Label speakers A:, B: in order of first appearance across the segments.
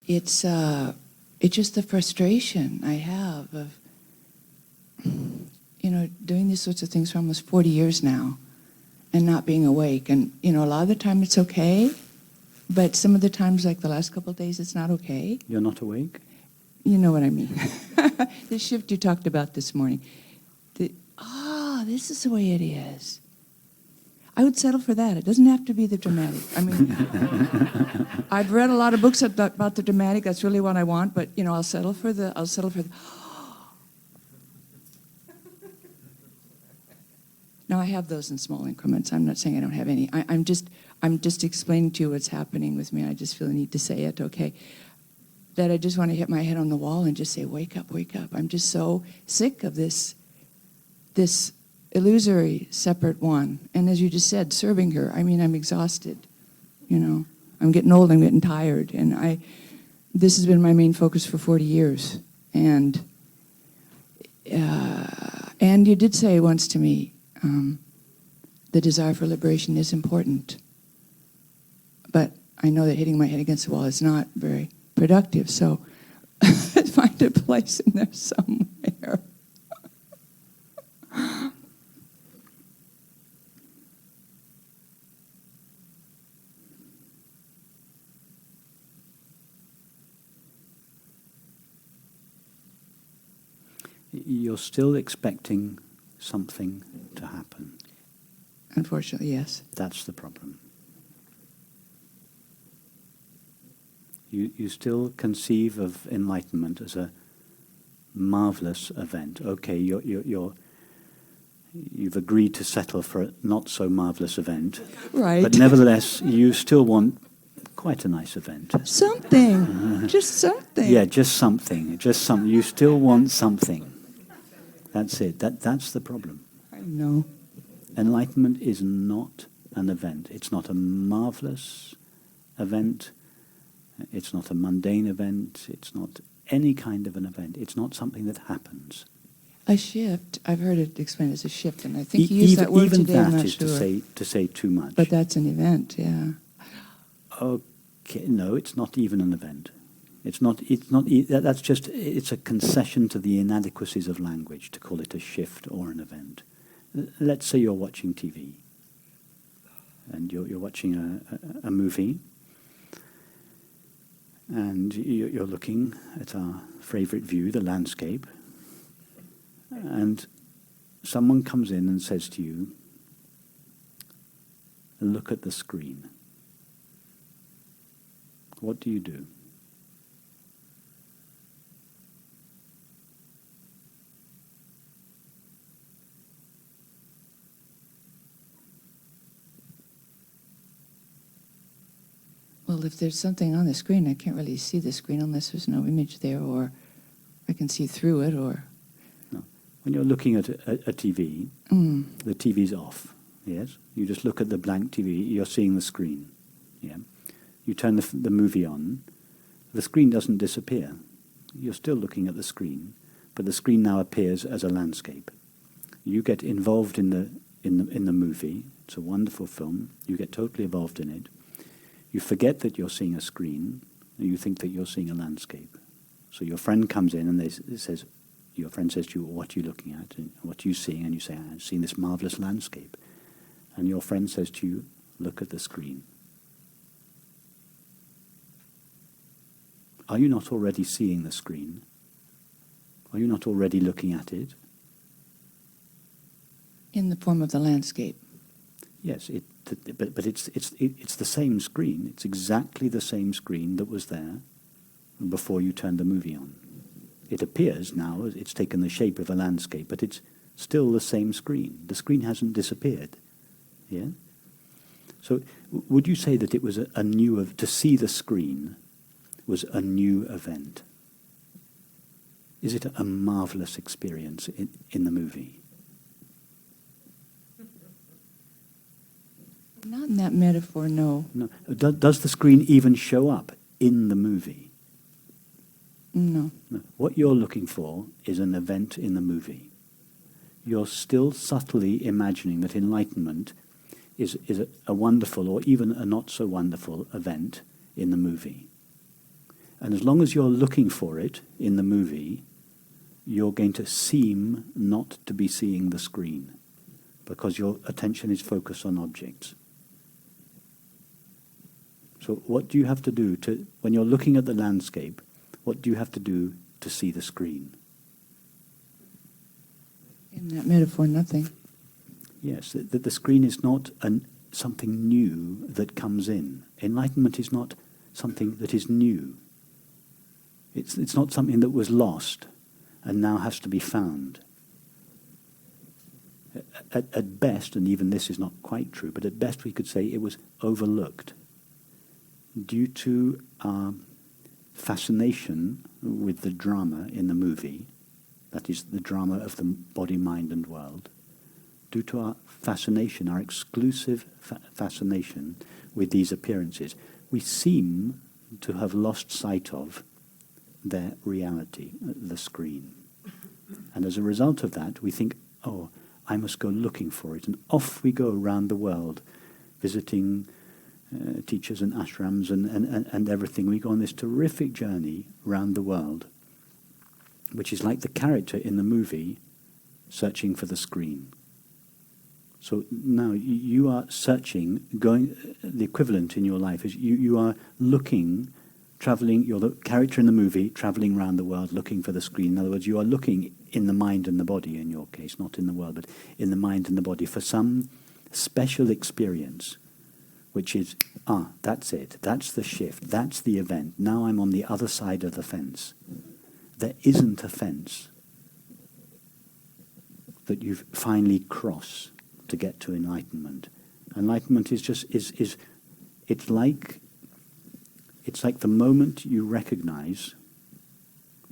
A: it's just the frustration I have of, doing these sorts of things for almost 40 years now and not being awake. And, a lot of the time it's okay, but some of the times, like the last couple of days, it's not okay.
B: You're not awake?
A: You know what I mean. The shift you talked about this morning. This is the way it is. I would settle for that. It doesn't have to be the dramatic. I mean, I've read a lot of books about the dramatic. That's really what I want. But I'll settle for the. Now I have those in small increments. I'm not saying I don't have any. I'm just explaining to you what's happening with me. I just feel the need to say it. Okay. That I just want to hit my head on the wall and just say, wake up, wake up. I'm just so sick of this illusory separate one. And as you just said, serving her, I'm exhausted. I'm getting old, I'm getting tired. And this has been my main focus for 40 years. And you did say once to me, the desire for liberation is important. But I know that hitting my head against the wall is not very productive, so find a place in there somewhere.
B: You're still expecting something to happen.
A: Unfortunately, yes.
B: That's the problem. You still conceive of enlightenment as a marvelous event. Okay, you've agreed to settle for a not so marvelous event,
A: right?
B: But nevertheless, you still want quite a nice event.
A: Something, just something.
B: Yeah, just something. You still want something. That's it. That's the problem.
A: I know.
B: Enlightenment is not an event. It's not a marvelous event. It's not a mundane event. It's not any kind of an event. It's not something that happens.
A: A shift, I've heard it explained as a shift, and I think you used that word
B: even
A: today,
B: that
A: I'm not
B: is
A: sure.
B: to say too much.
A: But that's an event, yeah.
B: Okay, no, it's not even an event. It's a concession to the inadequacies of language to call it a shift or an event. Let's say you're watching TV, and you're watching a movie, and you're looking at our favorite view, the landscape, and someone comes in and says to you, look at the screen. What do you do?
A: Well, if there's something on the screen, I can't really see the screen unless there's no image there, or I can see through it, or...
B: No. When you're looking at a TV, the TV's off, yes? You just look at the blank TV, you're seeing the screen, yeah? You turn the movie on, the screen doesn't disappear. You're still looking at the screen, but the screen now appears as a landscape. You get involved in the movie. It's a wonderful film. You get totally involved in it. You forget that you're seeing a screen, and you think that you're seeing a landscape. So your friend comes in, and your friend says to you, what are you looking at? And what are you seeing? And you say, I'm seeing this marvelous landscape. And your friend says to you, look at the screen. Are you not already seeing the screen? Are you not already looking at it?
A: In the form of the landscape.
B: Yes, but it's the same screen. It's exactly the same screen that was there before you turned the movie on. It appears now, it's taken the shape of a landscape, but it's still the same screen. The screen hasn't disappeared. Yeah? So would you say that it was to see the screen was a new event? Is it a marvelous experience in the movie?
A: Not in that metaphor, no.
B: No. Does the screen even show up in the movie?
A: No.
B: No. What you're looking for is an event in the movie. You're still subtly imagining that enlightenment is a wonderful or even a not so wonderful event in the movie. And as long as you're looking for it in the movie, you're going to seem not to be seeing the screen because your attention is focused on objects. So what do you have to do to, when you're looking at the landscape, what do you have to do to see the screen?
A: In that metaphor, nothing.
B: Yes, that the screen is not something new that comes in. Enlightenment is not something that is new. It's not something that was lost and now has to be found. At best, and even this is not quite true, but at best we could say it was overlooked due to our fascination with the drama in the movie, that is the drama of the body, mind and world, due to our fascination, our exclusive fascination with these appearances, we seem to have lost sight of their reality, the screen. And as a result of that, we think, oh, I must go looking for it. And off we go around the world, visiting teachers and ashrams and everything. We go on this terrific journey around the world, which is like the character in the movie searching for the screen. So now you are searching, the equivalent in your life is you are looking, traveling, you're the character in the movie, traveling around the world looking for the screen. In other words, you are looking in the mind and the body, in your case, not in the world, but in the mind and the body, for some special experience, which is, that's it, that's the shift, that's the event. Now I'm on the other side of the fence. There isn't a fence that you finally cross to get to enlightenment. Enlightenment is just it's like the moment you recognize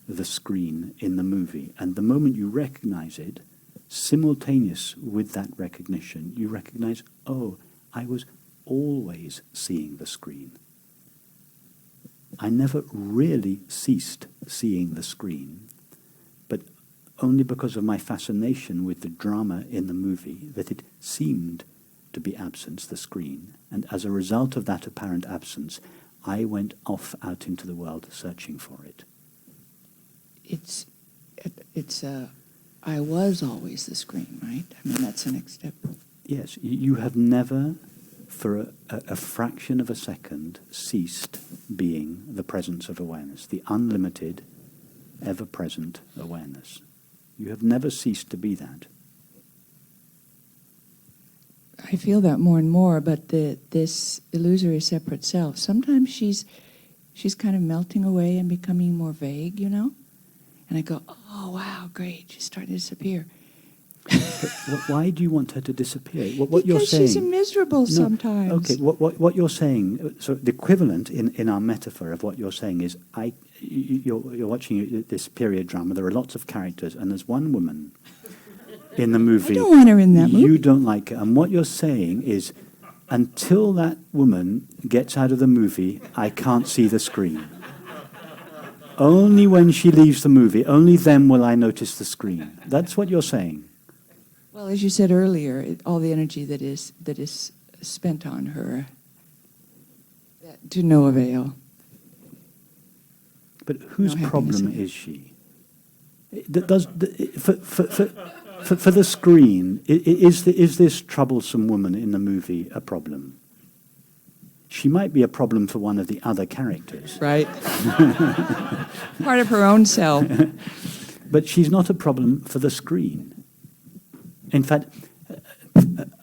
B: the screen in the movie, and the moment you recognize it, simultaneous with that recognition, you recognize, oh, I was always seeing the screen. I never really ceased seeing the screen, but only because of my fascination with the drama in the movie, that it seemed to be absence, the screen. And as a result of that apparent absence, I went off out into the world searching for it.
A: I was always the screen, right? I mean, that's the next step.
B: Yes, you have never, for a fraction of a second, ceased being the presence of awareness, the unlimited, ever-present awareness. You have never ceased to be that.
A: I feel that more and more, but this illusory separate self, sometimes she's kind of melting away and becoming more vague, you know? And I go, oh, wow, great, she's starting to disappear.
B: Why do you want her to disappear? What
A: because
B: you're saying,
A: she's miserable sometimes.
B: Okay, what you're saying, so the equivalent in our metaphor of what you're saying is, you're watching this period drama, there are lots of characters, and there's one woman in the movie.
A: I don't want her in that movie.
B: You don't like her. And what you're saying is, until that woman gets out of the movie, I can't see the screen. Only when she leaves the movie, only then will I notice the screen. That's what you're saying.
A: Well, as you said earlier, all the energy that is spent on her, to no avail.
B: But whose problem is she? For the screen, is this troublesome woman in the movie a problem? She might be a problem for one of the other characters.
A: Right. Part of her own self.
B: But she's not a problem for the screen. In fact,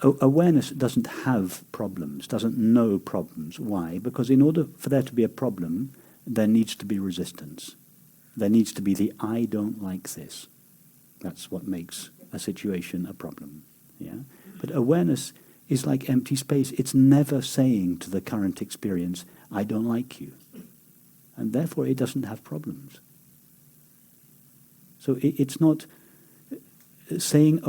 B: awareness doesn't have problems, doesn't know problems. Why? Because in order for there to be a problem, there needs to be resistance. There needs to be the I don't like this. That's what makes a situation a problem. Yeah? But awareness is like empty space. It's never saying to the current experience, I don't like you. And therefore it doesn't have problems. So it's not saying,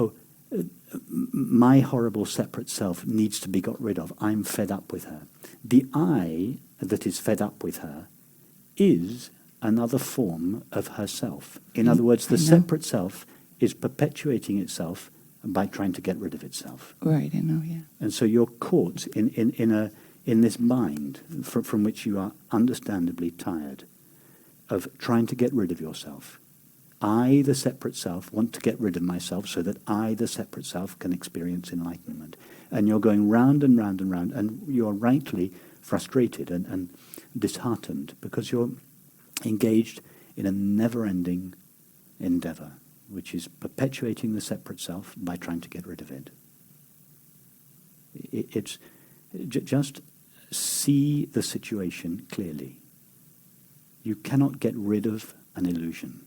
B: my horrible separate self needs to be got rid of. I'm fed up with her. The I that is fed up with her is another form of herself. In other words, the separate self is perpetuating itself by trying to get rid of itself.
A: Right, I know, yeah.
B: And so you're caught in this bind from which you are understandably tired. of trying to get rid of yourself. I, the separate self, want to get rid of myself so that I, the separate self, can experience enlightenment. And you're going round and round and round, and you're rightly frustrated and disheartened because you're engaged in a never-ending endeavor, which is perpetuating the separate self by trying to get rid of it. It's just see the situation clearly. You cannot get rid of an illusion.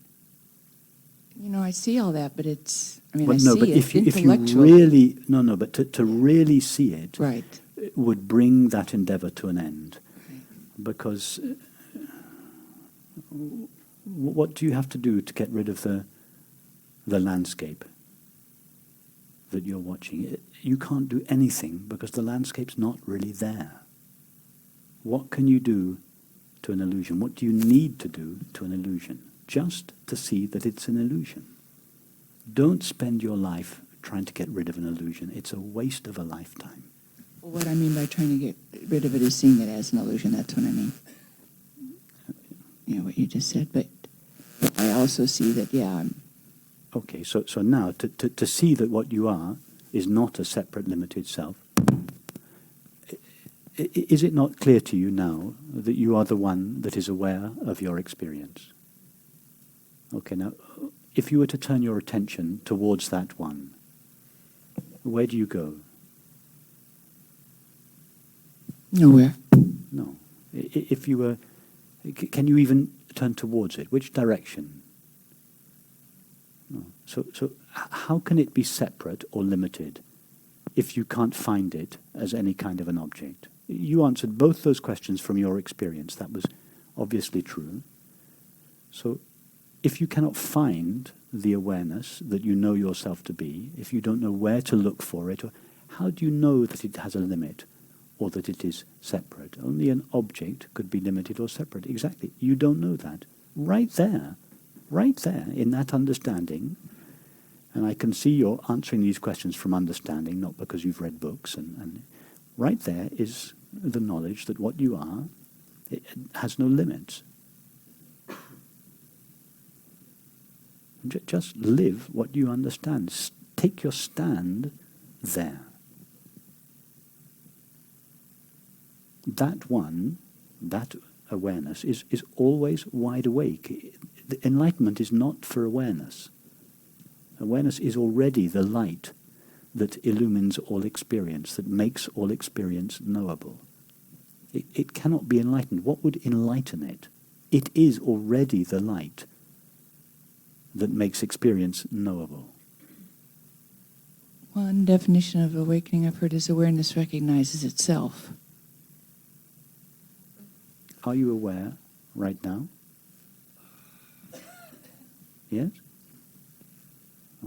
A: You know, I see all that, but it's, I mean,
B: But
A: I
B: no,
A: see
B: but
A: it
B: if you
A: intellectually.
B: really, but to really see it
A: Right.
B: would bring that endeavor to an end.
A: Right.
B: Because what do you have to do to get rid of the landscape that you're watching? You can't do anything because the landscape's not really there. What can you do to an illusion? What do you need to do to an illusion? Just to see that it's an illusion. Don't spend your life trying to get rid of an illusion. It's a waste of a lifetime.
A: Well, what I mean by trying to get rid of it is seeing it as an illusion. That's what I mean. You know, what you just said. But I also see that,
B: Okay, so now to see that what you are is not a separate limited self, is it not clear to you now that you are the one that is aware of your experience? Okay, now, if you were to turn your attention towards that one, where do you go?
A: nowhere.
B: No. If you were, can you even turn towards it? Which direction? No. So how can it be separate or limited if you can't find it as any kind of an object? You answered both those questions from your experience. That was obviously true. So if you cannot find the awareness that you know yourself to be, if you don't know where to look for it, how do you know that it has a limit or that it is separate? Only an object could be limited or separate. Exactly. You don't know that. Right there in that understanding, and I can see you're answering these questions from understanding, not because you've read books, and right there is the knowledge that what you are, it has no limits. Just live what you understand. Take your stand there. That one, that awareness is always wide awake. The enlightenment is not for awareness. Awareness is already the light that illumines all experience, that makes all experience knowable. It cannot be enlightened. What would enlighten it? It is already the light that makes experience knowable.
A: One definition of awakening I've heard is awareness recognizes itself.
B: Are you aware right now? Yes?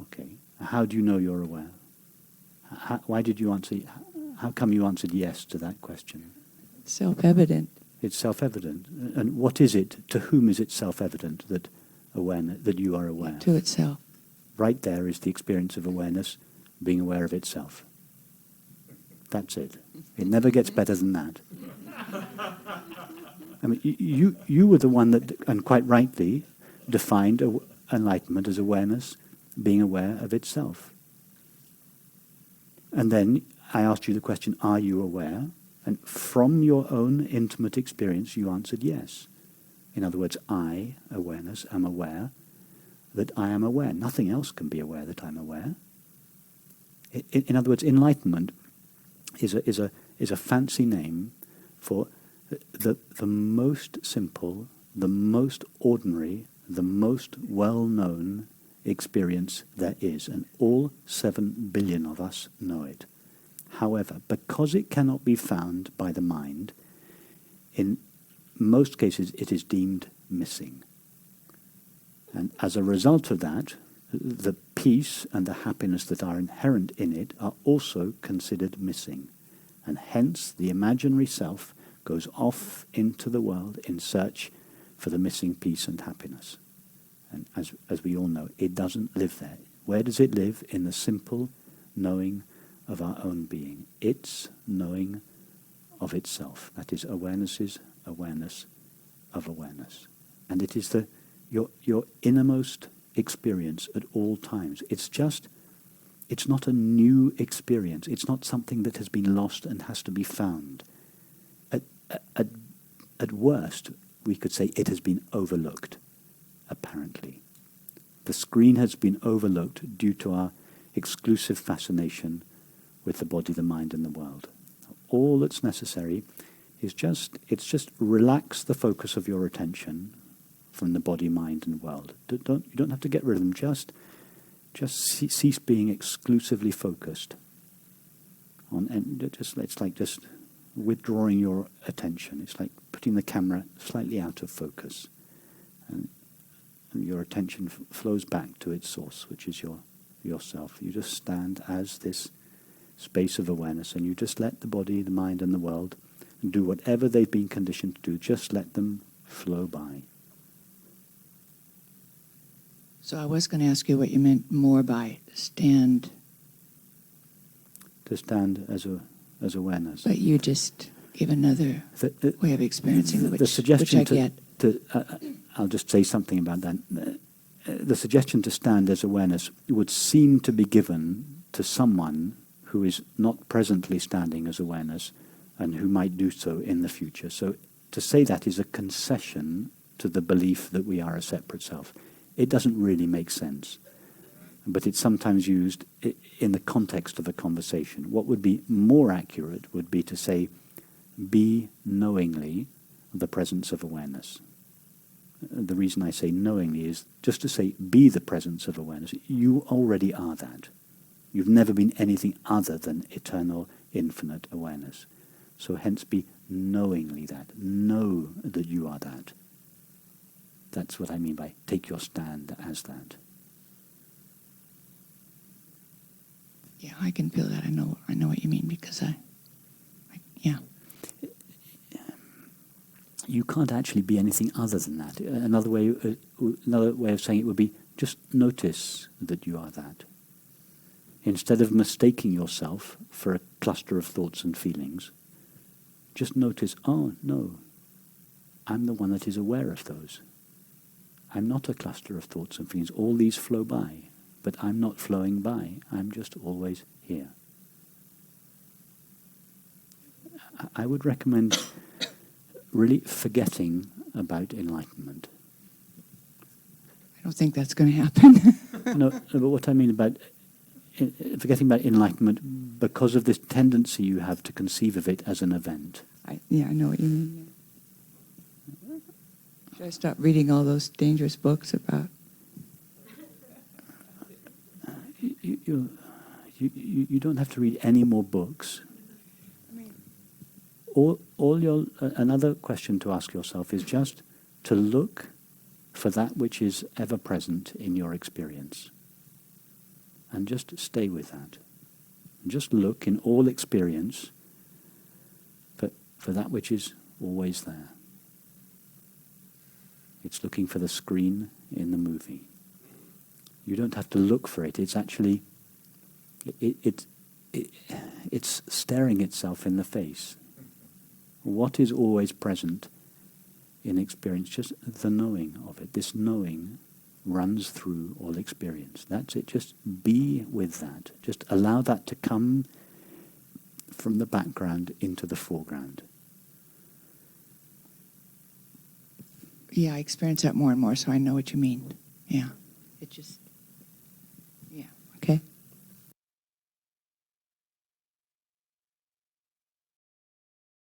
B: Okay. How do you know you're aware? Why did you answer? How come you answered yes to that question?
A: Self-evident.
B: It's self-evident. And what is it? To whom is it self-evident that awareness, that you are aware?
A: To itself.
B: Right there is the experience of awareness being aware of itself. That's it. It never gets better than that. I mean, you were the one that, and quite rightly, defined enlightenment as awareness being aware of itself. And then I asked you the question, are you aware? And from your own intimate experience, you answered yes. In other words, I, awareness, am aware that I am aware. Nothing else can be aware that I'm aware. In other words, enlightenment is a fancy name for the most simple, the most ordinary, the most well-known experience there is, and all 7 billion of us know it. However, because it cannot be found by the mind, in most cases it is deemed missing. And as a result of that, the peace and the happiness that are inherent in it are also considered missing. And hence the imaginary self goes off into the world in search for the missing peace and happiness. And as we all know, it doesn't live there. Where does it live? In the simple knowing of our own being. Its knowing of itself. That is awareness's awareness of awareness. And it is your innermost experience at all times. It's not a new experience. It's not something that has been lost and has to be found. At worst, we could say it has been overlooked, apparently. The screen has been overlooked due to our exclusive fascination with the body, the mind, and the world. All that's necessary is just relax the focus of your attention from the body, mind, and world. You don't have to get rid of them. Just cease being exclusively focused on, and it's like just withdrawing your attention. It's like putting the camera slightly out of focus, and your attention flows back to its source, which is yourself. You just stand as this space of awareness, and you just let the body, the mind, and the world do whatever they've been conditioned to do. Just let them flow by.
A: So I was going to ask you what you meant more by stand.
B: To stand as awareness.
A: But you just give another way of experiencing
B: the suggestion
A: which I get.
B: I'll just say something about that. The suggestion to stand as awareness would seem to be given to someone who is not presently standing as awareness and who might do so in the future. So to say that is a concession to the belief that we are a separate self. It doesn't really make sense, but it's sometimes used in the context of a conversation. What would be more accurate would be to say, be knowingly the presence of awareness. The reason I say knowingly is just to say, be the presence of awareness. You already are that. You've never been anything other than eternal, infinite awareness. So hence be knowingly that. Know that you are that. That's what I mean by take your stand as that.
A: Yeah, I can feel that. I know what you mean because yeah.
B: You can't actually be anything other than that. Another way of saying it would be just notice that you are that. Instead of mistaking yourself for a cluster of thoughts and feelings, just notice, oh no, I'm the one that is aware of those. I'm not a cluster of thoughts and feelings. All these flow by, but I'm not flowing by. I'm just always here. I would recommend really forgetting about enlightenment.
A: I don't think that's going to happen.
B: No, but what I mean about forgetting about enlightenment because of this tendency you have to conceive of it as an event.
A: I know what you mean. Should I stop reading all those dangerous books about?
B: You don't have to read any more books. Another question to ask yourself is just to look for that which is ever present in your experience. And just stay with that. And just look in all experience for that which is always there. It's looking for the screen in the movie. You don't have to look for it. It's actually, it's staring itself in the face. What is always present in experience? Just the knowing of it. This knowing runs through all experience. That's it. Just be with that. Just allow that to come from the background into the foreground.
A: Yeah, I experience that more and more, so I know what you mean. Yeah. It just